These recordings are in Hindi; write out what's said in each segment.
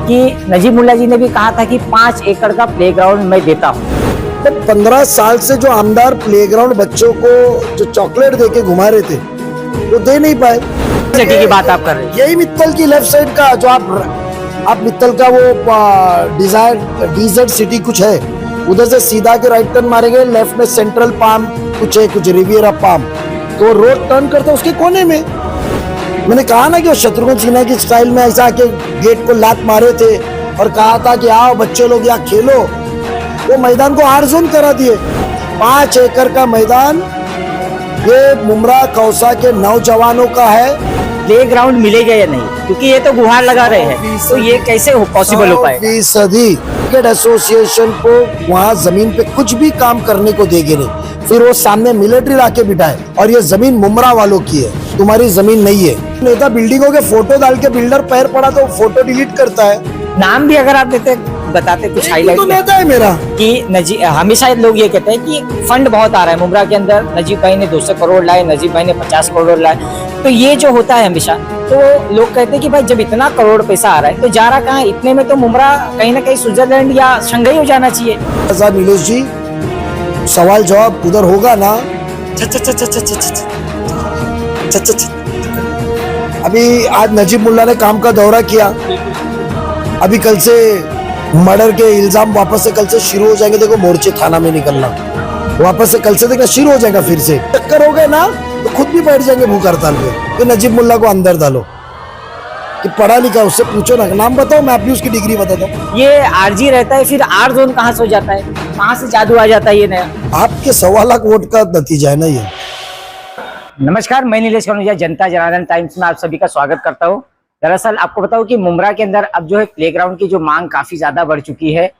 कि नजीमुल्ला जी ने भी कहा था कि 5 एकड़ का प्लेग्राउंड मैं देता हूँ। तो 15 साल से जो आमदार प्लेग्राउंड बच्चों को जो चॉकलेट देके घुमा रहे थे वो दे नहीं पाए। सिटी की बात आप कर रहे हैं। यही मित्तल की लेफ्ट साइड का जो आप मित्तल का वो डिजायर डीजेड सिटी कुछ है, उधर से सीधा के राइट टर्न मारेंगे, लेफ्ट में सेंट्रल पाम कुछ है, कुछ रिवियरा पाम, तो रोड टर्न करते उसके कोने में। मैंने कहा ना कि वो शत्रुघ्न सिन्हा की स्टाइल में ऐसा के गेट को लात मारे थे और कहा था कि आओ बच्चे लोग यहाँ खेलो। वो मैदान को आर जोन करा दिए। 5 एकड़ का मैदान ये मुमरा कौसा के नौजवानों का है। प्लेग्राउंड मिलेगा या नहीं, क्योंकि ये तो गुहार लगा रहे हैं, तो ये कैसे पॉसिबल हो पाएगा? 100% क्रिकेट एसोसिएशन को वहाँ जमीन पे कुछ भी काम करने को देंगे नहीं। फिर वो सामने मिलिट्री लाके बिठाए और ये जमीन मुमरा वालों की है, तुम्हारी जमीन नहीं है। नेता बिल्डिंगों के फोटो डाल के बिल्डर पैर पड़ा तो फोटो डिलीट करता है। नाम भी अगर आप देते बताते कुछ हाईलाइट तो नेता है मेरा कि हमेशा लोग ये कहते हैं कि फंड बहुत आ रहा है मुमरा के अंदर, नजीब भाई ने 200 करोड़ लाए, नजीब भाई ने 50 करोड़ लाए, तो ये जो होता है हमेशा, तो लोग कहते हैं कि भाई जब इतना करोड़ पैसा आ रहा है तो जा रहा कहाँ? इतने में तो मुमरा कहीं ना कहीं स्विट्जरलैंड या शंघाई हो जाना चाहिए। नीलेश जी, सवाल जवाब उधर होगा ना। अभी आज नजीब मुल्ला ने काम का दौरा किया, अभी कल से मर्डर के इल्जाम वापस से कल से शुरू हो जाएंगे। देखो मोर्चे थाना में निकलना वापस से कल से देखना शुरू हो जाएगा। फिर से टक्कर हो गए ना तो खुद भी बैठ जाएंगे भूख हड़ताल पे। तो नजीब मुल्ला को अंदर डालो कि पढ़ा लिखा, उससे पूछो ना, नाम बताओ, मैं अपनी उसकी डिग्री बताता हूँ। ये आरजी रहता है, फिर आर जोन कहाँ से हो जाता है? कहाँ से जादू आ जाता है ये नया? आपके 1.25 लाख वोट का नतीजा है ना ये। नमस्कार, मैं नीलेश कनौजिया, जनता जनार्दन टाइम्स में आप सभी का स्वागत करता हूँ। दरअसल आपको बताऊं कि मुमरा के अंदर अब जो है प्लेग्राउंड की जो मांग काफी ज्यादा बढ़ चुकी है।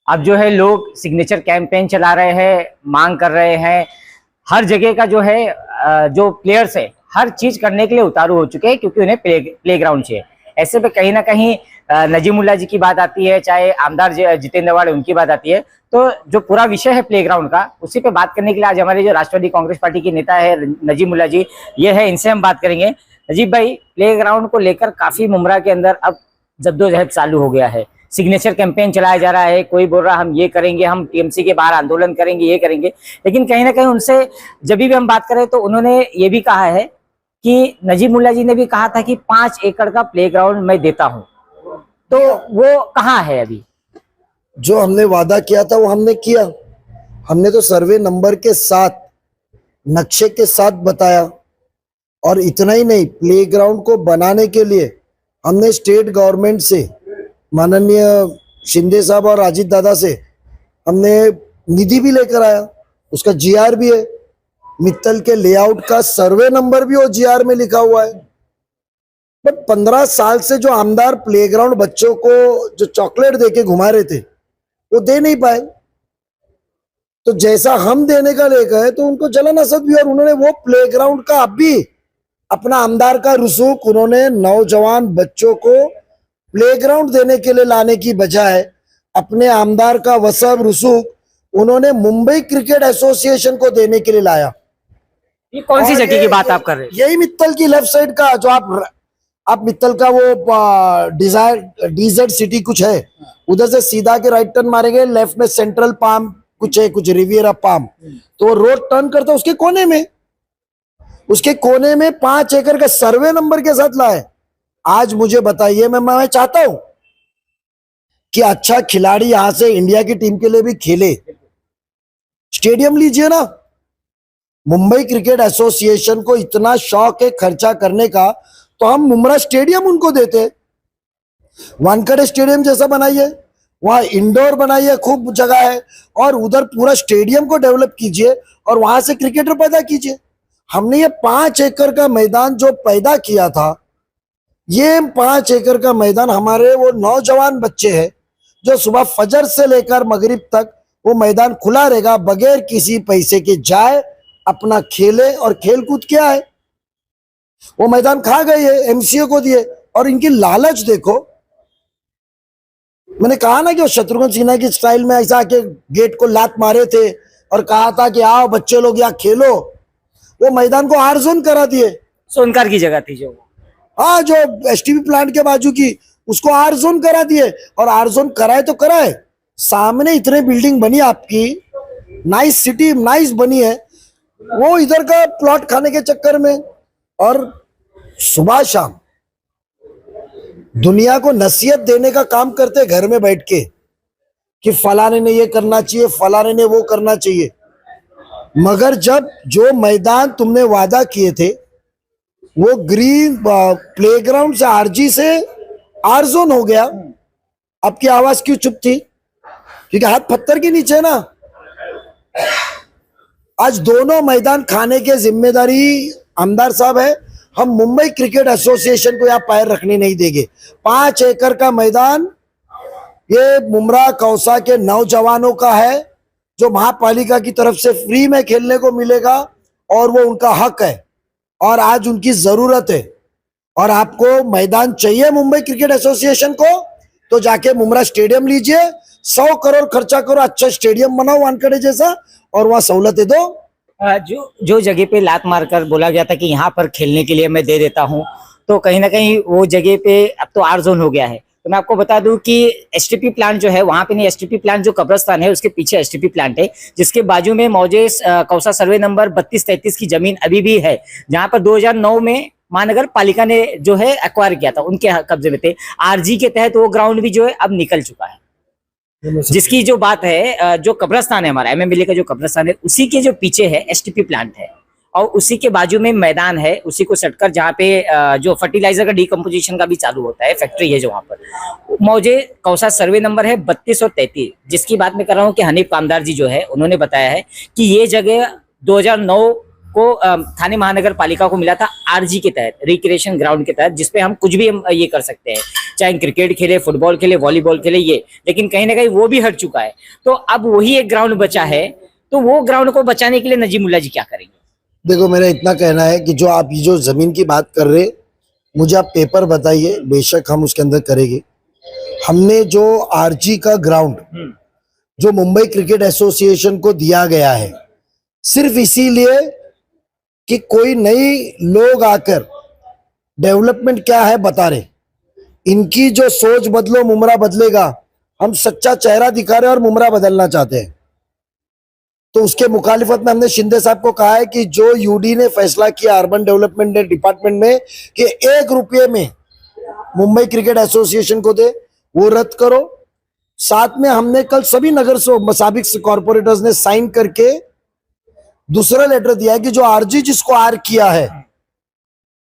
अब जो है लोग सिग्नेचर कैंपेन चला रहे हैं, मांग कर रहे हैं, हर जगह का जो है जो प्लेयर्स है हर चीज करने के लिए उतारू हो चुके हैं, क्योंकि उन्हें प्लेग्राउंड चाहिए। ऐसे में कहीं ना कहीं नजीमुल्ला जी की बात आती है, चाहे आमदार जितेंद्र वाड़े उनकी बात आती है, तो जो पूरा विषय है प्लेग्राउंड का, उसी पे बात करने के लिए आज हमारे जो राष्ट्रवादी कांग्रेस पार्टी के नेता है नजीमुल्ला जी, ये है, इनसे हम बात करेंगे। नजीब भाई, प्लेग्राउंड को लेकर काफी मुमरा के अंदर अब जद्दोजहद चालू हो गया है, सिग्नेचर कैंपेन चलाया जा रहा है, कोई बोल रहा हम ये करेंगे, हम टीएमसी के बाहर आंदोलन करेंगे, ये करेंगे, लेकिन कहीं ना कहीं उनसे जब भी हम बात करें तो उन्होंने ये भी कहा है कि नजीमुल्ला जी ने भी कहा था कि 5 एकड़ का प्लेग्राउंड मैं देता हूं, तो वो कहाँ है अभी? जो हमने वादा किया था वो हमने किया। हमने तो सर्वे नंबर के साथ, नक्शे के साथ बताया, और इतना ही नहीं, प्लेग्राउंड को बनाने के लिए हमने स्टेट गवर्नमेंट से, माननीय शिंदे साहब और अजीत दादा से हमने निधि भी लेकर आया, उसका जीआर भी है, मित्तल के लेआउट का सर्वे नंबर भी वो जीआर में लिखा हुआ है। बट 15 साल से जो आमदार प्लेग्राउंड बच्चों को जो चॉकलेट देके घुमा रहे थे वो दे नहीं पाए। तो जैसा हम देने का लेकर है तो उनको जलन असद भी, और उन्होंने वो प्लेग्राउंड का अब भी अपना आमदार का रुसूख उन्होंने नौजवान बच्चों को प्लेग्राउंड देने के लिए लाने की बजाय अपने आमदार का वसब रुसूख उन्होंने मुंबई क्रिकेट एसोसिएशन को देने के लिए लाया। ये कौन सी जगह की बात आप कर रहे हैं? यही मित्तल की लेफ्ट साइड का जो आप मित्तल का वो डिजायर डीजेड सिटी कुछ है, उधर से सीधा के राइट टर्न मारेंगे, लेफ्ट में सेंट्रल पाम कुछ है, कुछ रिवियरा पाम, तो वो रोड टर्न करते उसके कोने में 5 एकड़ का सर्वे नंबर के साथ लाए। आज मुझे बताइए, मैं चाहता हूं कि अच्छा खिलाड़ी यहां से इंडिया की टीम के लिए भी खेले, स्टेडियम लीजिए ना। मुंबई क्रिकेट एसोसिएशन को इतना शौक है खर्चा करने का, तो हम मुमरा स्टेडियम उनको देते, वानखेड़े स्टेडियम जैसा बनाइए, वहां इंडोर बनाइए, खूब जगह है, और उधर पूरा स्टेडियम को डेवलप कीजिए और वहां से क्रिकेटर पैदा कीजिए। हमने ये 5 एकड़ का मैदान जो पैदा किया था, ये 5 एकड़ का मैदान हमारे वो नौजवान बच्चे हैं जो सुबह फजर से लेकर मगरिब तक वो मैदान खुला रहेगा, बगैर किसी पैसे के जाए, अपना खेले। और खेल कूद क्या है, वो मैदान खा गए है, एमसीए को दिए, और इनकी लालच देखो। मैंने कहा ना कि वो शत्रुघ्न सिन्हा की स्टाइल में ऐसा के गेट को लात मारे थे और कहा था कि आओ बच्चे लोग यहाँ खेलो। वो मैदान को आर जोन करा दिए। सोनकार की जगह थी जो, हाँ, जो एसटीपी प्लांट के बाजू की, उसको आर जोन करा दिए, और आर जोन कराए तो कराए, सामने इतने बिल्डिंग बनी आपकी, नाइस सिटी नाइस बनी है, वो इधर का प्लॉट खाने के चक्कर में, और सुबह शाम दुनिया को नसीहत देने का काम करते घर में बैठ के कि फलाने ने ये करना चाहिए, फलाने ने वो करना चाहिए। मगर जब जो मैदान तुमने वादा किए थे वो ग्रीन प्लेग्राउंड से आरजी से आर जोन हो गया, आपकी आवाज क्यों चुप थी? क्योंकि हाथ पत्थर के नीचे ना। आज दोनों मैदान खाने के जिम्मेदारी आमदार साहब है। हम मुंबई क्रिकेट एसोसिएशन को यहाँ पैर रखने नहीं देंगे। 5 एकड़ का मैदान ये मुमरा कौसा के नौजवानों का है, जो महापालिका की तरफ से फ्री में खेलने को मिलेगा, और वो उनका हक है और आज उनकी जरूरत है। और आपको मैदान चाहिए मुंबई क्रिकेट एसोसिएशन को, तो जाके मुमरा स्टेडियम लीजिए, 100 करोड़ खर्चा करो, अच्छा स्टेडियम बनाओ वानखेड़े जैसा, और वहां सहूलतें दो। जो जगह पे लात मारकर बोला गया था कि यहाँ पर खेलने के लिए मैं दे देता हूँ, तो कहीं ना कहीं वो जगह पे अब तो आर जोन हो गया है। तो मैं आपको बता दूं कि एसटीपी प्लांट जो है वहां पे नहीं, एसटीपी प्लांट जो कब्रस्तान है उसके पीछे एसटीपी प्लांट है, जिसके बाजू में मौजूद कौसा सर्वे नंबर 32-33 की जमीन अभी भी है, जहां पर 2009 में महानगर पालिका ने जो है एक्वायर किया था, उनके कब्जे में थे। आरजी के तहत वो ग्राउंड भी जो है अब निकल चुका है। जिसकी जो बात है, जो कब्रस्तान है हमारा एमएमएलए का जो कब्रस्तान है, उसी के जो पीछे है एसटीपी प्लांट है, और उसी के बाजू में मैदान है, उसी को सटकर जहाँ पे जो फर्टिलाइजर का डिकम्पोजिशन का भी चालू होता है, फैक्ट्री है जो वहां पर। मुझे कौसा सर्वे नंबर है 32 और 33, जिसकी बात मैं कर रहा हूँ कि हनीफ कामदार जी जो है उन्होंने बताया है कि ये जगह 2009 को थाने महानगर पालिका को मिला था आरजी के तहत, रिक्रिएशन ग्राउंड के तहत, जिसपे हम कुछ भी हम ये कर सकते हैं, चाहे क्रिकेट खेले, फुटबॉल खेले, वॉलीबॉल खेले, ये। लेकिन कहीं ना कहीं वो भी हट चुका है, तो अब वही एक ग्राउंड बचा है। तो वो ग्राउंड को बचाने के लिए नजीमुल्ला जी क्या करेंगे? देखो, मेरा इतना कहना है कि जो आप ये जो जमीन की बात कर रहे, मुझे आप पेपर बताइए, बेशक हम उसके अंदर करेंगे। हमने जो आरजी का ग्राउंड जो मुंबई क्रिकेट एसोसिएशन को दिया गया है, सिर्फ इसीलिए कि कोई नई लोग आकर डेवलपमेंट क्या है बता रहे, इनकी जो सोच बदलो मुमरा बदलेगा। हम सच्चा चेहरा दिखा रहे और मुमरा बदलना चाहते हैं। तो उसके मुखालिफत में हमने शिंदे साहब को कहा है कि जो यूडी ने फैसला किया अर्बन डेवलपमेंट डिपार्टमेंट में कि 1 रुपये में मुंबई क्रिकेट एसोसिएशन को दे, वो रद्द करो। साथ में हमने कल सभी नगर साबिक कॉर्पोरेटर्स ने साइन करके दूसरा लेटर दिया है कि जो आरजी जिसको आर किया है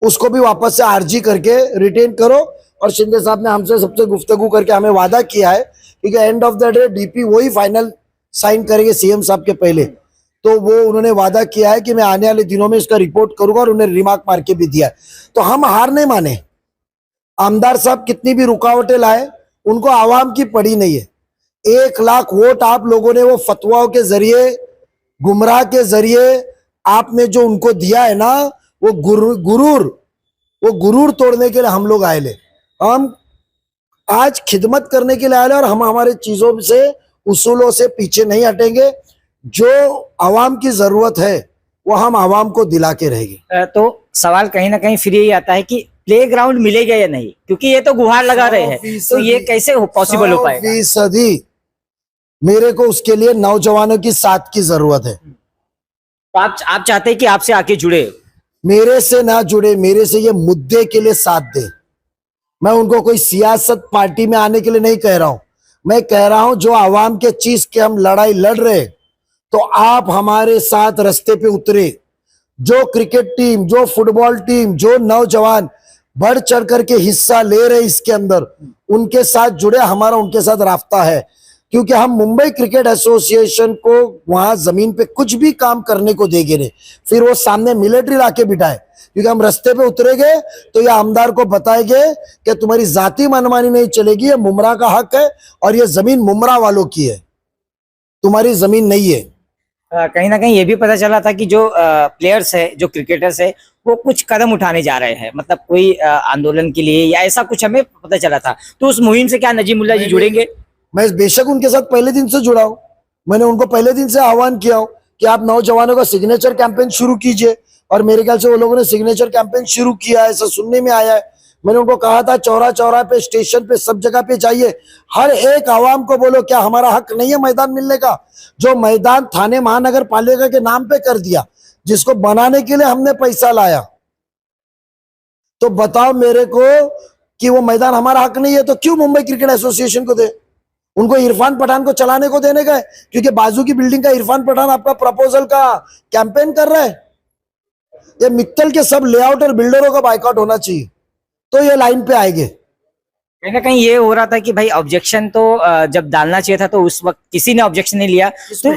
उसको भी वापस से आरजी करके रिटेन करो। और शिंदे साहब ने हमसे सबसे गुफ्तगू करके हमें वादा किया है कि end of the day DP वही फाइनल साइन करेंगे सीएम साहब के पहले। तो वो उन्होंने वादा किया है कि मैं आने वाले दिनों में इसका रिपोर्ट करूंगा, और उन्हें रिमार्क मार के भी दिया है। तो हम हार नहीं माने। आमदार साहब कितनी भी रुकावटें लाए, उनको आवाम की पड़ी नहीं है। 1 लाख वोट आप लोगों ने वो फतवाओं के जरिए, गुमराह के जरिए आपने जो उनको दिया है ना, वो गुरूर तोड़ने के लिए हम लोग आए ले। हम आज खिदमत करने के लिए आए, और हम हमारे चीजों से, उसूलों से पीछे नहीं हटेंगे। जो आवाम की जरूरत है वो हम आवाम को दिला के रहेंगे। तो सवाल कहीं ना कहीं फिर यही आता है कि प्ले ग्राउंड मिलेगा या नहीं, क्योंकि ये तो गुहार लगा रहे हैं, तो ये कैसे पॉसिबल हो पाएगा? 100% मेरे को उसके लिए नौजवानों की साथ की जरूरत है। तो आप चाहते हैं कि आपसे आके जुड़े? मेरे से ना जुड़े, मेरे से ये मुद्दे के लिए साथ दे। मैं उनको कोई सियासत पार्टी में आने के लिए नहीं कह रहा हूं। मैं कह रहा हूं जो आवाम के चीज के हम लड़ाई लड़ रहे, तो आप हमारे साथ रास्ते पे उतरे। जो क्रिकेट टीम, जो फुटबॉल टीम, जो नौजवान बढ़ चढ़ करके हिस्सा ले रहे इसके अंदर, उनके साथ जुड़े। हमारा उनके साथ रास्ता है, क्योंकि हम मुंबई क्रिकेट एसोसिएशन को वहां जमीन पे कुछ भी काम करने को देंगे नहीं। फिर वो सामने मिलिट्री लाके बिठाए, क्योंकि हम रास्ते पे उतरेंगे तो ये आमदार को बताएंगे कि तुम्हारी जाति मनमानी नहीं चलेगी, ये मुमरा का हक है और ये जमीन मुमरा वालों की है, तुम्हारी जमीन नहीं है। कहीं ना कहीं ये भी पता चला था कि जो प्लेयर्स है, जो क्रिकेटर्स है, वो कुछ कदम उठाने जा रहे हैं, मतलब कोई आंदोलन के लिए या ऐसा कुछ हमें पता चला था। तो उस मुहिम से क्या नजीमुल्ला जी जुड़ेंगे? मैं बेशक उनके साथ पहले दिन से जुड़ा हूं। मैंने उनको पहले दिन से आह्वान किया हूं कि आप नौजवानों का सिग्नेचर कैंपेन शुरू कीजिए, और मेरे ख्याल से वो लोगों ने सिग्नेचर कैंपेन शुरू किया है, ऐसा सुनने में आया है। मैंने उनको कहा था चौरा चौरा पे, स्टेशन पे, सब जगह पे जाइए, हर एक आवाम को बोलो क्या हमारा हक नहीं है मैदान मिलने का? जो मैदान थाने महानगर पालिका के नाम पे कर दिया, जिसको बनाने के लिए हमने पैसा लाया, तो बताओ मेरे को कि वो मैदान हमारा हक नहीं है तो क्यों मुंबई क्रिकेट एसोसिएशन को दे? उनको इरफान पठान को चलाने को देने का है, क्योंकि बाजू की बिल्डिंग का इरफान पठान आपका प्रपोजल का कैंपेन कर रहा है। ये मित्तल के सब लेआउट और बिल्डरों का बाइकआउट होना चाहिए, तो ये लाइन पे आएंगे। कहीं ना कहीं ये हो रहा था कि भाई ऑब्जेक्शन तो जब डालना चाहिए था तो उस वक्त किसी ने ऑब्जेक्शन नहीं लिया, तो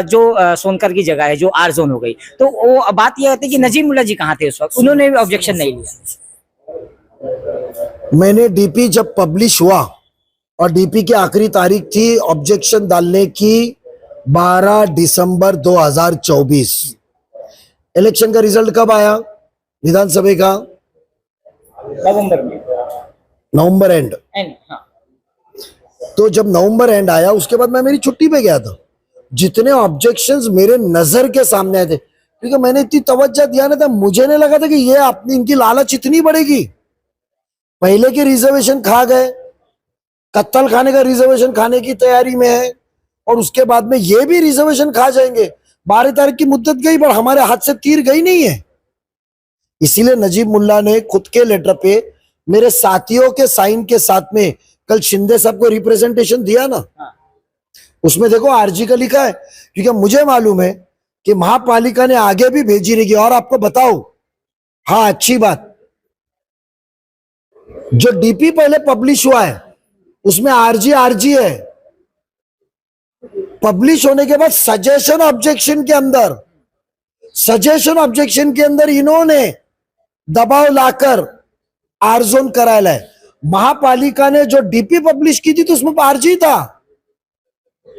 जो सोनकर की जगह है जो आर जोन हो गई, तो वो बात ये आती कि नजीमुल्ला जी कहाँ थे उस वक्त, उन्होंने भी ऑब्जेक्शन नहीं लिया। मैंने डीपी जब पब्लिश हुआ और डीपी की आखिरी तारीख थी ऑब्जेक्शन डालने की 12 दिसंबर 2024। इलेक्शन का रिजल्ट कब आया विधानसभा का? नवंबर में, नवंबर एंड। हाँ। तो जब नवंबर एंड आया उसके बाद मैं मेरी छुट्टी पे गया था। जितने ऑब्जेक्शंस मेरे नजर के सामने आए थे, क्योंकि मैंने इतनी तवज्जो दिया नहीं था, मुझे नहीं लगा था कि ये अपनी इनकी लालच इतनी बढ़ेगी। पहले के रिजर्वेशन खा गए, कत्तल खाने का रिजर्वेशन खाने की तैयारी में है, और उसके बाद में ये भी रिजर्वेशन खा जाएंगे। 12 तारीख की मुद्दत गई पर हमारे हाथ से तीर गई नहीं है। इसीलिए नजीब मुल्ला ने खुद के लेटर पे मेरे साथियों के साइन के साथ में कल शिंदे साहब को रिप्रेजेंटेशन दिया ना, उसमें देखो आरजी का लिखा है, क्योंकि मुझे मालूम है कि महापालिका ने आगे भी भेजी रहेगी। और आपको बताओ, हाँ अच्छी बात, जो डीपी पहले पब्लिश हुआ है उसमें आरजी है। पब्लिश होने के बाद सजेशन ऑब्जेक्शन के अंदर इन्होंने दबाव लाकर आरजोन कराया है। महापालिका ने जो डीपी पब्लिश की थी तो उसमें आरजी था।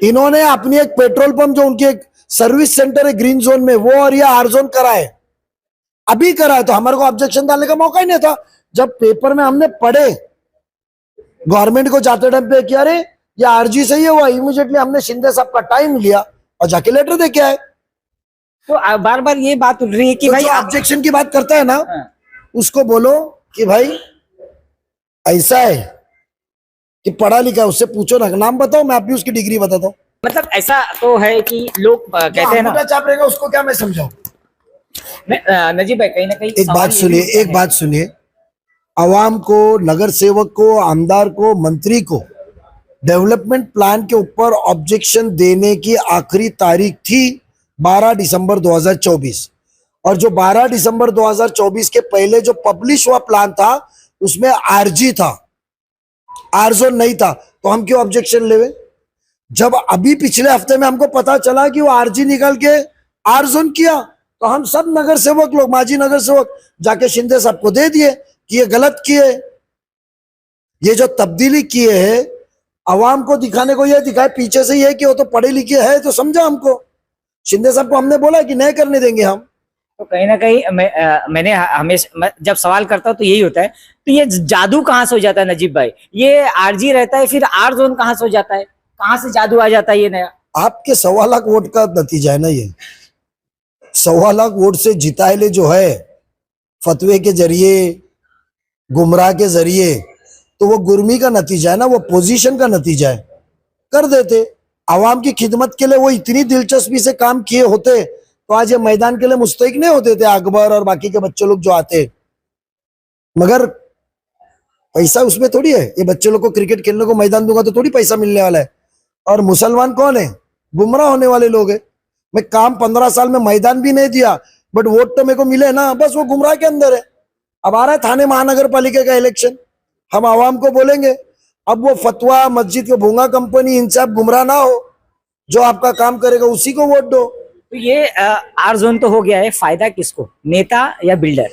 इन्होंने अपनी एक पेट्रोल पंप जो उनकी एक सर्विस सेंटर है ग्रीन जोन में, वो और ये आरजोन कराए, अभी कराए, तो हमारे को ऑब्जेक्शन डालने का मौका ही नहीं था। जब पेपर में हमने पढ़े गवर्नमेंट को जाते टाइम पे किया, अरे ये आरजी सही है, हुआ इमीडिएटली हमने शिंदे साहब का टाइम लिया और जाके लेटर दे के आए। तो बार बार ये बात उठ रही है कि तो भाई ऑब्जेक्शन की बात करता है ना, उसको बोलो कि भाई ऐसा है कि पढ़ा लिखा है, उससे पूछो ना, नाम बताओ, मैं भी उसकी डिग्री बताता हूँ। मतलब ऐसा तो है कि लोग कहते हैं ना, चाप रहेगा उसको क्या मैं समझाऊं? नजीब भाई कहीं ना कहीं एक बात सुनिए, आवाम को, नगर सेवक को, आमदार को, मंत्री को डेवलपमेंट प्लान के ऊपर ऑब्जेक्शन देने की आखिरी तारीख थी 12 दिसंबर 2024, और जो 12 दिसंबर 2024 के पहले जो पब्लिश हुआ प्लान था उसमें आरजी था, आरजोन नहीं था, तो हम क्यों ऑब्जेक्शन लेवे? जब अभी पिछले हफ्ते में हमको पता चला कि वो आरजी निकाल के आरजोन किया, तो हम सब नगर सेवक लोग, माजी नगर सेवक जाके शिंदे साहब को दे दिए कि ये गलत किए। ये जो तब्दीली किए है अवाम को दिखाने को, ये दिखाए पीछे से ये कि वो तो पढ़े लिखे है तो समझा हमको। शिंदे साहब को हमने बोला कि नहीं करने देंगे हम। तो कहीं ना कहीं मैंने हमेशा जब सवाल करता हूँ तो यही होता है, तो ये जादू कहाँ से हो जाता है नजीब भाई? ये आरजी रहता है, फिर आर जोन कहाँ से हो जाता है? कहाँ से जादू आ जाता है ये नया? आपके 1.25 लाख वोट का नतीजा है ना ये। 1.25 लाख वोट से जिताए जो है फतवे के जरिए, गुमराह के जरिए, तो वो गुरमी का नतीजा है ना, वो पोजीशन का नतीजा है। कर देते आवाम की खिदमत के लिए, वो इतनी दिलचस्पी से काम किए होते तो आज ये मैदान के लिए मुस्तहिक नहीं होते थे अकबर और बाकी के बच्चे लोग जो आते। मगर पैसा उसमें थोड़ी है, ये बच्चे लोग को क्रिकेट खेलने को मैदान दूंगा तो थोड़ी पैसा मिलने वाला है। और मुसलमान कौन है? गुमराह होने वाले लोग है। मैं काम 15 साल में मैदान भी नहीं दिया, बट वोट तो मेरे को मिले ना, बस वो गुमराह के अंदर है। अब आ रहा है थाने महानगर पालिका का इलेक्शन, हम आवाम को बोलेंगे अब वो फतवा मस्जिद के भूंगा कंपनी, इनसे आप गुमराह ना हो, जो आपका काम करेगा उसी को वोट दो। तो ये आर जोन तो हो गया है, फायदा किसको? नेता या बिल्डर?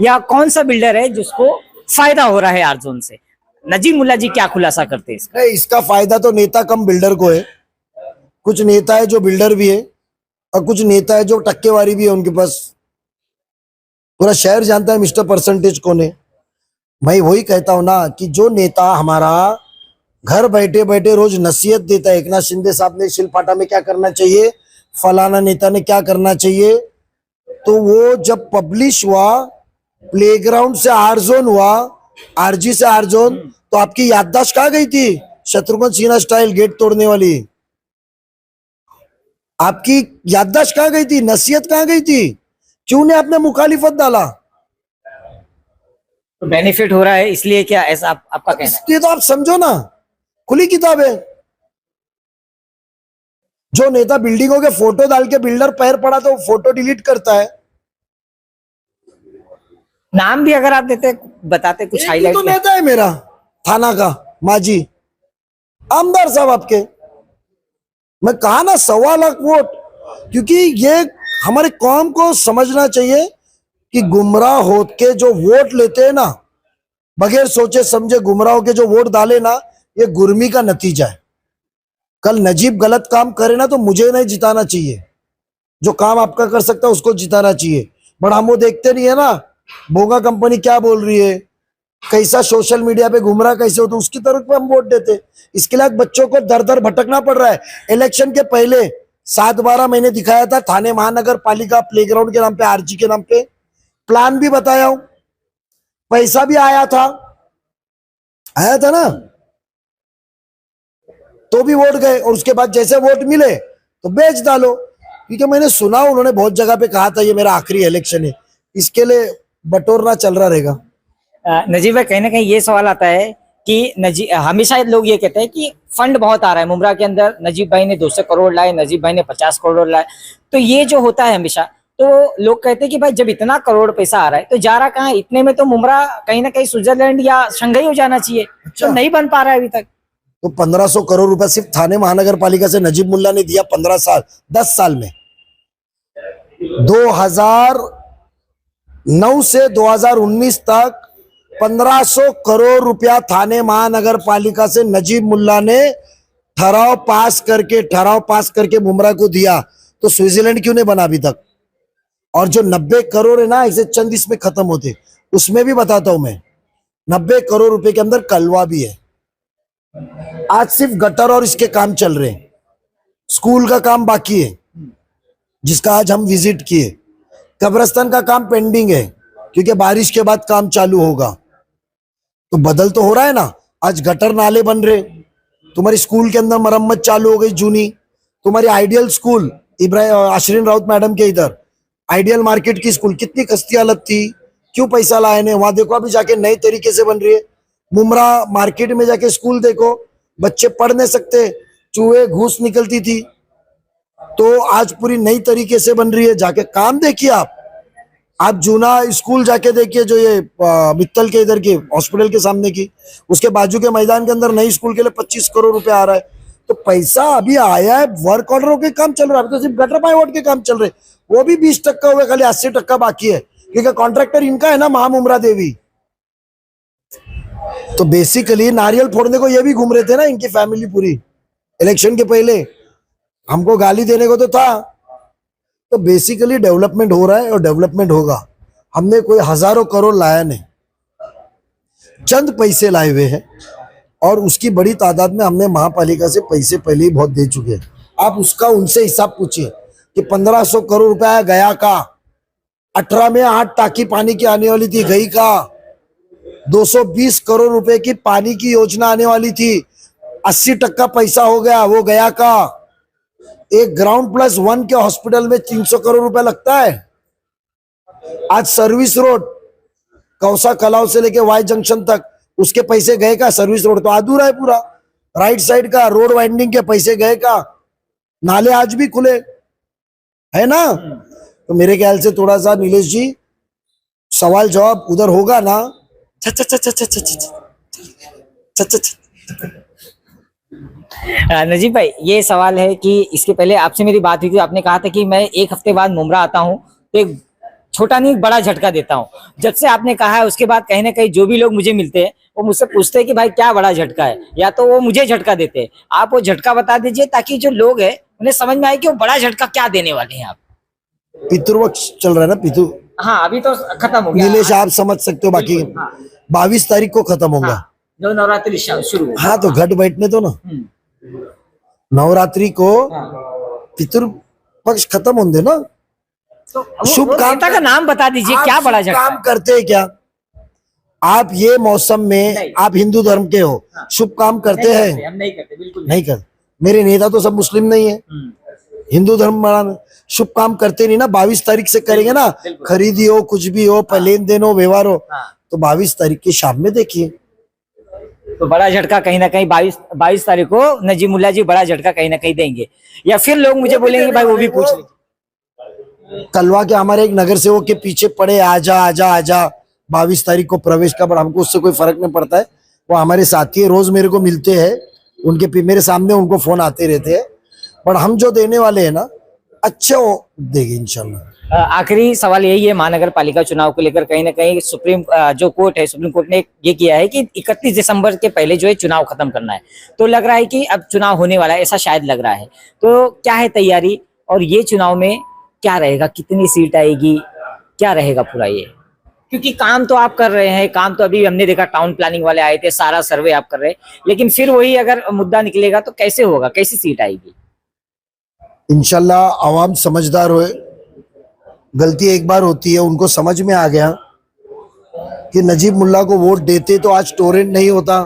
या कौन सा बिल्डर है जिसको फायदा हो रहा है आर जोन से? नजीब मुल्ला जी क्या खुलासा करते हैं इसका? इसका फायदा तो नेता कम बिल्डर को है। कुछ नेता है जो बिल्डर भी है और कुछ नेता है जो टक्केवारी भी है, उनके पास पूरा शहर जानता है मिस्टर परसेंटेज कौन है। मैं वही कहता हूं ना कि जो नेता हमारा घर बैठे बैठे रोज नसीहत देता है, एकनाथ शिंदे साहब ने शिलपाटा में क्या करना चाहिए, फलाना नेता ने क्या करना चाहिए, तो वो जब पब्लिश हुआ, प्लेग्राउंड से आर जोन हुआ, आरजी से आर जोन, तो आपकी याददाश्त कहाँ गई थी? शत्रुघ्न सिन्हा स्टाइल गेट तोड़ने वाली आपकी याददाश्त कहाँ गई थी? नसीहत कहाँ गई थी? क्यों ने आपने मुखालिफत डाला? तो बेनिफिट हो रहा है इसलिए क्या, ऐसा आपका कहना है? इसलिए तो आप समझो ना, खुली किताब है। जो नेता बिल्डिंगों के फोटो डाल के बिल्डर पैर पड़ा तो फोटो डिलीट करता है। नाम भी अगर आप देते बताते कुछ एक ही हाईलाइट तो नेता है मेरा थाना का, माजी आमदार साहब आपके। मैं कहा ना 1.25 लाख वोट, क्योंकि ये हमारे कौम को समझना चाहिए कि गुमराह होके जो वोट लेते हैं ना, बगैर सोचे समझे गुमराह होके जो वोट डाले ना, ये गुरमी का नतीजा है। कल नजीब गलत काम करे ना तो मुझे नहीं जिताना चाहिए, जो काम आपका कर सकता है उसको जिताना चाहिए। बट हम वो देखते नहीं है ना, भोंगा कंपनी क्या बोल रही है, कैसा सोशल मीडिया पे गुमराह कैसे होते, उसकी तरफ पे हम वोट देते। इसके लिए बच्चों को दर दर भटकना पड़ रहा है। इलेक्शन के पहले 7-12 महीने दिखाया था थाने महानगर पालिका प्लेग्राउंड के नाम पे, आरजी के नाम पे प्लान भी बताया हूं, पैसा भी आया था ना, तो भी वोट गए। और उसके बाद जैसे वोट मिले तो बेच डालो, क्योंकि मैंने सुना उन्होंने बहुत जगह पे कहा था ये मेरा आखिरी इलेक्शन है, इसके लिए बटोरना चल रहा रहेगा। नजीब भाई, कहीं ना कहीं ये सवाल आता है कि हमेशा लोग ये कहते हैं कि फंड बहुत आ रहा है मुमरा के अंदर, नजीब भाई ने 200 करोड़ लाए, नजीब भाई ने 50 करोड़ लाए, तो ये जो होता है हमेशा, तो लोग कहते हैं कि भाई जब इतना करोड़ पैसा आ रहा है तो जा रहा कहाँ, इतने में तो मुमरा कहीं ना कहीं स्विट्जरलैंड या शंघाई हो जाना चाहिए। अच्छा। तो नहीं बन पा रहा है अभी तक। तो 1500 करोड़ रुपया सिर्फ थाने महानगर पालिका से नजीब मुल्ला ने दिया 15 साल 10 साल में। 2009 से 2019 तक 1500 करोड़ रुपया थाने महानगर पालिका से नजीब मुल्ला ने ठराव पास करके मुमरा को दिया। तो स्विट्जरलैंड क्यों नहीं बना अभी तक? और जो 90 करोड़ है ना, इसे चंद इसमें खत्म होते, उसमें भी बताता हूं मैं, 90 करोड़ रुपए के अंदर कलवा भी है। आज सिर्फ गटर और इसके काम चल रहे हैं, स्कूल का काम बाकी है जिसका आज हम विजिट किए, कब्रिस्तान का काम पेंडिंग है क्योंकि बारिश के बाद काम चालू होगा। तो बदल तो हो रहा है ना, आज गटर नाले बन रहे, तुम्हारी स्कूल के अंदर मरम्मत चालू हो गई जूनी, तुम्हारी आइडियल स्कूल आशरीन राउत मैडम के इधर आइडियल मार्केट की स्कूल कितनी खस्ती हालत थी, क्यों पैसा लाए ने, वहां देखो अभी जाके नए तरीके से बन रही है। मुमरा मार्केट में जाके स्कूल देखो, बच्चे पढ़ नहीं सकते, चूहे घूस निकलती थी, तो आज पूरी नई तरीके से बन रही है। जाके काम देखिए आप जूना स्कूल जाके देखिए, जो ये मित्तल के इधर की हॉस्पिटल के सामने की, उसके बाजू के मैदान के अंदर नई स्कूल के लिए 25 करोड़ रुपया आ रहा है। तो पैसा अभी आया है, वर्क ऑर्डरों के काम चल रहा है, अभी तो सिर्फ गटर पाइवट के काम चल रहे, वो भी 20% हुए, खाली 80% बाकी है, क्योंकि कॉन्ट्रैक्टर इनका है ना, महामुमरा देवी। तो बेसिकली नारियल फोड़ने को ये भी घूम रहे थे ना, इनकी फैमिली पूरी इलेक्शन के पहले, हमको गाली देने को तो था। तो बेसिकली डेवलपमेंट हो रहा है और डेवलपमेंट होगा। हमने कोई हजारों करोड़ लाया नहीं, चंद पैसे लाए हुए हैं, और उसकी बड़ी तादाद में हमने महापालिका से पैसे पहले ही बहुत दे चुके हैं। आप उसका उनसे हिसाब पूछिए कि 1500 करोड़ रुपया गया का, 18 में 8 टाकी पानी की आने वाली थी, गई का, 220 करोड़ रुपए की पानी की योजना आने वाली थी, 80% पैसा हो गया, वो गया का। एक GR+1 के हॉस्पिटल में 300 करोड़ रुपया लगता है। आज सर्विस रोड कौसा कलाव से लेके वाई जंक्शन तक, उसके पैसे गए का? सर्विस रोड तो अधूरा है पूरा, राइट साइड का रोड वाइंडिंग के पैसे गए का? नाले आज भी खुले है ना? तो मेरे ख्याल से थोड़ा सा नीलेश जी सवाल जवाब उधर होगा ना। नजीब भाई, ये सवाल है कि इसके पहले आपसे मेरी बात हुई थी, आपने कहा था कि मैं 1 हफ्ते बाद मुमरा आता हूँ तो एक छोटा नहीं बड़ा झटका देता हूँ। जब से आपने कहा है उसके बाद कहीं ना कहीं जो भी लोग मुझे मिलते हैं वो मुझसे पूछते हैं कि भाई क्या बड़ा झटका है, या तो वो मुझे झटका देते हैं। आप वो झटका बता दीजिए ताकि जो लोग हैं उन्हें समझ में आए कि वो बड़ा झटका क्या देने वाले हैं आप। पितृपक्ष चल रहा है ना, पितृ, हाँ अभी तो खत्म हो गया नीलेश आप समझ सकते हो, बाकी 22 तारीख को खत्म होगा। हाँ, जो नवरात्रि शुरू होगा। हाँ तो घट बैठने तो ना, नवरात्रि को पितृपक्ष खत्म होंगे ना। तो शुभ वो काम नेता का नाम बता दीजिए, क्या बड़ा झटका काम करते हैं क्या? आप ये मौसम में नहीं। आप हिंदू धर्म के हो, हाँ। शुभ काम करते हैं? हम नहीं करते, बिल्कुल नहीं करते। मेरे नेता तो सब मुस्लिम नहीं है, हिंदू धर्म बढ़ाना, शुभ काम करते नहीं ना। 22 तारीख से करेंगे ना, बिल्कुल। खरीदी हो, कुछ भी हो, लेन देन हो, व्यवहार हो, हाँ। तो 22 तारीख की शाम में देखिए। तो बड़ा झटका कहीं ना कहीं 22 तारीख को नजीमुल्ला जी बड़ा झटका कहीं ना कहीं देंगे, या फिर लोग मुझे बोलेंगे भाई वो भी पूछ लीजिए। कलवा के हमारे एक नगर सेवक के पीछे पड़े, आजा आजा आजा 22 तारीख को प्रवेश का, पर हमको उससे कोई फर्क नहीं पड़ता है। वो हमारे साथी है, रोज मेरे को मिलते हैं, उनके मेरे सामने उनको फोन आते रहते हैं। पर हम जो देने वाले हैं ना, अच्छे देंगे इंशाल्लाह। आखिरी सवाल यही है, महानगर पालिका चुनाव को लेकर कहीं ना कहीं सुप्रीम कोर्ट ने ये किया है कि 31 दिसंबर के पहले जो है चुनाव खत्म करना है। तो लग रहा है कि अब चुनाव होने वाला है, ऐसा शायद लग रहा है। तो क्या है तैयारी, और ये चुनाव में क्या रहेगा, कितनी सीट आएगी, क्या रहेगा पूरा ये? क्योंकि काम तो आप कर रहे हैं, काम तो अभी हमने देखा टाउन प्लानिंग वाले आए थे, सारा सर्वे आप कर रहे हैं, लेकिन फिर वही अगर मुद्दा निकलेगा तो कैसे होगा, कैसी सीट आएगी? इंशाल्लाह आवाम समझदार होए, गलती एक बार होती है, उनको समझ में आ गया कि नजीब मुल्ला को वोट देते तो आज टोरेंट नहीं होता,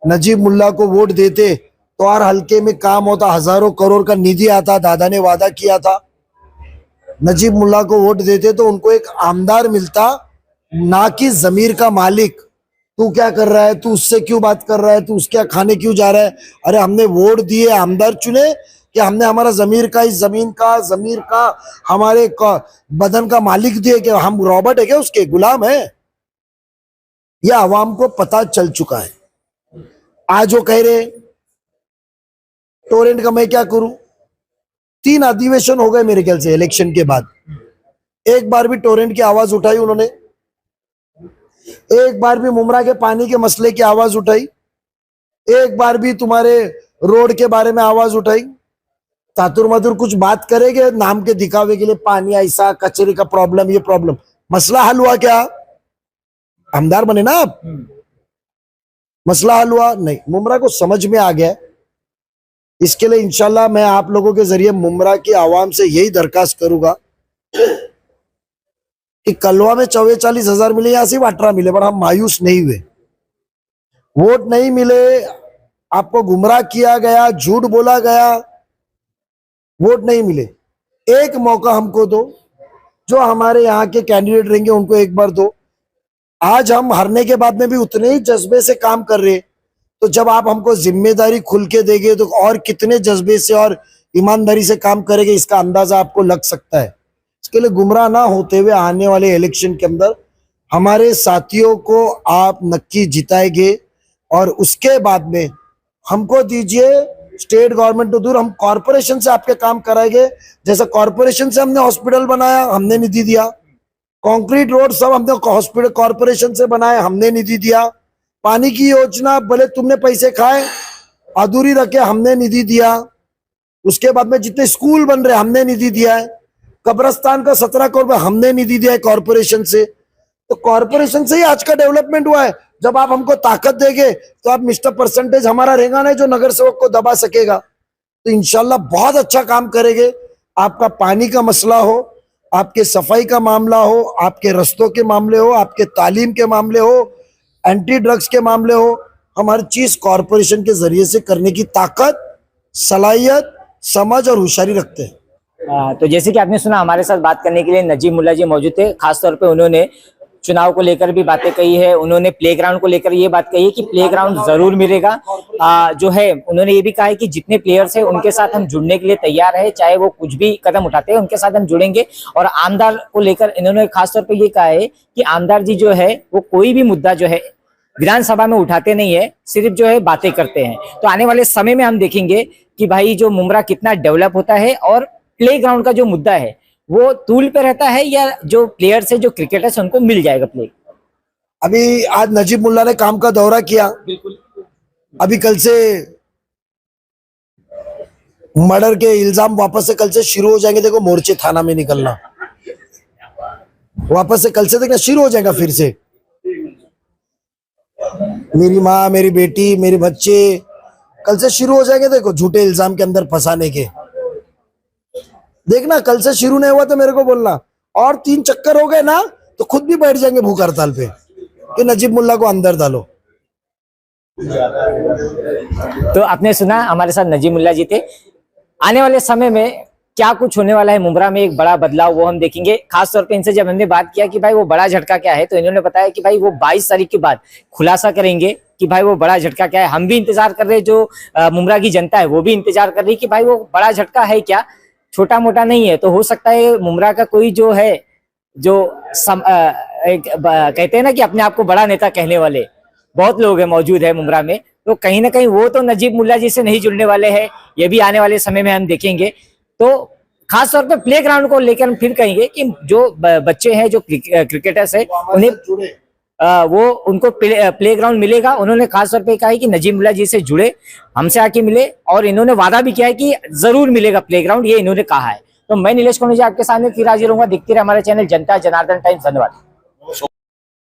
नजीब मुल्ला को वोट देते तो हर हल्के में काम होता, हजारों करोड़ का निधि आता, दादा ने वादा किया था। नजीब मुल्ला को वोट देते तो उनको एक आमदार मिलता, ना कि जमीर का मालिक। तू क्या कर रहा है, तू उससे क्यों बात कर रहा है, तू उसके यहाँ खाने क्यों जा रहा है? अरे हमने वोट दिए, आमदार चुने, कि हमने हमारा जमीर का, इस जमीर का हमारे बदन का मालिक दिए, कि हम रॉबर्ट है क्या, उसके गुलाम है? यह आवाम को पता चल चुका है। आज वो कह रहे टोरेंट का मैं क्या करूं? 3 अधिवेशन हो गए मेरे ख्याल से इलेक्शन के बाद, एक बार भी टोरेंट की आवाज उठाई उन्होंने? एक बार भी मुमरा के पानी के मसले की आवाज उठाई? एक बार भी तुम्हारे रोड के बारे में आवाज उठाई? तातुर मधुर कुछ बात करेंगे नाम के दिखावे के लिए, पानी ऐसा, कचरे का प्रॉब्लम, ये प्रॉब्लम, मसला हल हुआ क्या? आमदार बने ना आप, मसला हल हुआ नहीं। मुमरा को समझ में आ गया। इसके लिए इंशाल्लाह मैं आप लोगों के जरिए मुमरा की आवाम से यही दरखास्त करूंगा कि कलवा में 44,000 मिले या सिर्फ 18 मिले, पर हम मायूस नहीं हुए। वोट नहीं मिले, आपको गुमराह किया गया, झूठ बोला गया, वोट नहीं मिले, एक मौका हमको दो, जो हमारे यहाँ के कैंडिडेट रहेंगे उनको एक बार दो। आज हम हारने के बाद में भी उतने ही जज्बे से काम कर रहे, तो जब आप हमको जिम्मेदारी खुल के देंगे तो और कितने जज्बे से और ईमानदारी से काम करेंगे, इसका अंदाजा आपको लग सकता है। इसके लिए गुमराह ना होते हुए आने वाले इलेक्शन के अंदर हमारे साथियों को आप नक्की जिताएंगे, और उसके बाद में हमको दीजिए, स्टेट गवर्नमेंट तो दूर, हम कॉर्पोरेशन से आपके काम कराएंगे। जैसा कॉर्पोरेशन से हमने हॉस्पिटल बनाया, हमने निधि दिया, कंक्रीट रोड सब हमने हॉस्पिटल कॉर्पोरेशन से बनाए, हमने निधि दिया, पानी की योजना भले तुमने पैसे खाए अधूरी रखे, हमने निधि दिया। उसके बाद में जितने स्कूल बन रहे हमने निधि दिया है, कब्रस्तान का 17 करोड़ हमने निधि दिया है कॉर्पोरेशन से। तो कॉर्पोरेशन से ही आज का डेवलपमेंट हुआ है। जब आप हमको ताकत देंगे तो आप मिस्टर परसेंटेज हमारा रहेगा ना, जो नगर सेवक को दबा सकेगा। तो इंशाल्लाह बहुत अच्छा काम करेंगे। आपका पानी का मसला हो, आपके सफाई का मामला हो, आपके रस्तों के मामले हो, आपके तालीम के मामले हो, एंटी ड्रग्स के मामले हो, हम हर चीज कॉर्पोरेशन के जरिए से करने की ताकत, सलाहियत, समझ और होशियारी रखते हैं। तो जैसे कि आपने सुना, हमारे साथ बात करने के लिए नजीब मुल्ला जी मौजूद थे। खासतौर पे उन्होंने चुनाव को लेकर भी बातें कही है, उन्होंने प्लेग्राउंड को लेकर ये बात कही है कि प्लेग्राउंड जरूर मिलेगा। जो है उन्होंने ये भी कहा है कि जितने प्लेयर्स हैं उनके साथ हम जुड़ने के लिए तैयार है, चाहे वो कुछ भी कदम उठाते हैं उनके साथ हम जुड़ेंगे। और आमदार को लेकर इन्होंने खासतौर पे ये कहा है कि आमदार जी जो है वो कोई भी मुद्दा जो है विधानसभा में उठाते नहीं है, सिर्फ जो है बातें करते हैं। तो आने वाले समय में हम देखेंगे कि भाई जो मुमरा कितना डेवलप होता है, और प्लेग्राउंड का जो मुद्दा है वो तूल पे रहता है, या जो प्लेयर्स है, जो क्रिकेटर्स, उनको मिल जाएगा प्ले। अभी आज नजीब मुल्ला ने काम का दौरा किया, बिल्कुल। अभी कल से मर्डर के इल्जाम वापस से कल से शुरू हो जाएंगे। देखो मोर्चे थाना में निकलना वापस से कल से देखना शुरू हो जाएगा फिर से। मेरी माँ, मेरी बेटी, मेरे बच्चे कल से शुरू हो जाएंगे। देखो झूठे इल्जाम के अंदर फंसाने के, देखना कल से शुरू नहीं हुआ तो मेरे को बोलना। और 3 चक्कर हो गए ना तो खुद भी बैठ जाएंगे भूख हड़ताल पे, कि नजीब मुल्ला को अंदर डालो। तो आपने सुना, हमारे साथ नजीमुल्ला जी थे। आने वाले समय में क्या कुछ होने वाला है मुंब्रा में, एक बड़ा बदलाव, वो हम देखेंगे। खास तौर पे इनसे जब हमने बात किया कि भाई वो बड़ा झटका क्या है, तो इन्होंने बताया कि भाई वो 22 तारीख के बाद खुलासा करेंगे कि भाई वो बड़ा झटका क्या है। हम भी इंतजार कर रहे हैं, जो मुंब्रा की जनता है वो भी इंतजार कर रही है कि भाई वो बड़ा झटका है क्या, छोटा मोटा नहीं है। तो हो सकता है मुंब्रा का कोई जो है, जो कहते हैं ना कि अपने आप को बड़ा नेता कहने वाले बहुत लोग हैं, मौजूद है मुंब्रा में, तो कहीं ना कहीं वो तो नजीब मुल्ला जी से नहीं जुड़ने वाले हैं। ये भी आने वाले समय में हम देखेंगे। तो खास तौर पे प्ले ग्राउंड को लेकर हम फिर कहेंगे कि जो बच्चे हैं, जो क्रिकेटर्स है, उन्हें वो उनको प्ले ग्राउंड मिलेगा। उन्होंने खास तौर पे कहा है कि नजीब मुल्ला जी से जुड़े, हमसे आके मिले, और इन्होंने वादा भी किया है कि जरूर मिलेगा प्ले ग्राउंड, ये इन्होंने कहा है। तो मैं नीलेश कौनुजा आपके सामने फिर हाजिर होऊंगा। देखते रहे हमारे चैनल जनता जनार्दन टाइम्स। धन्यवाद।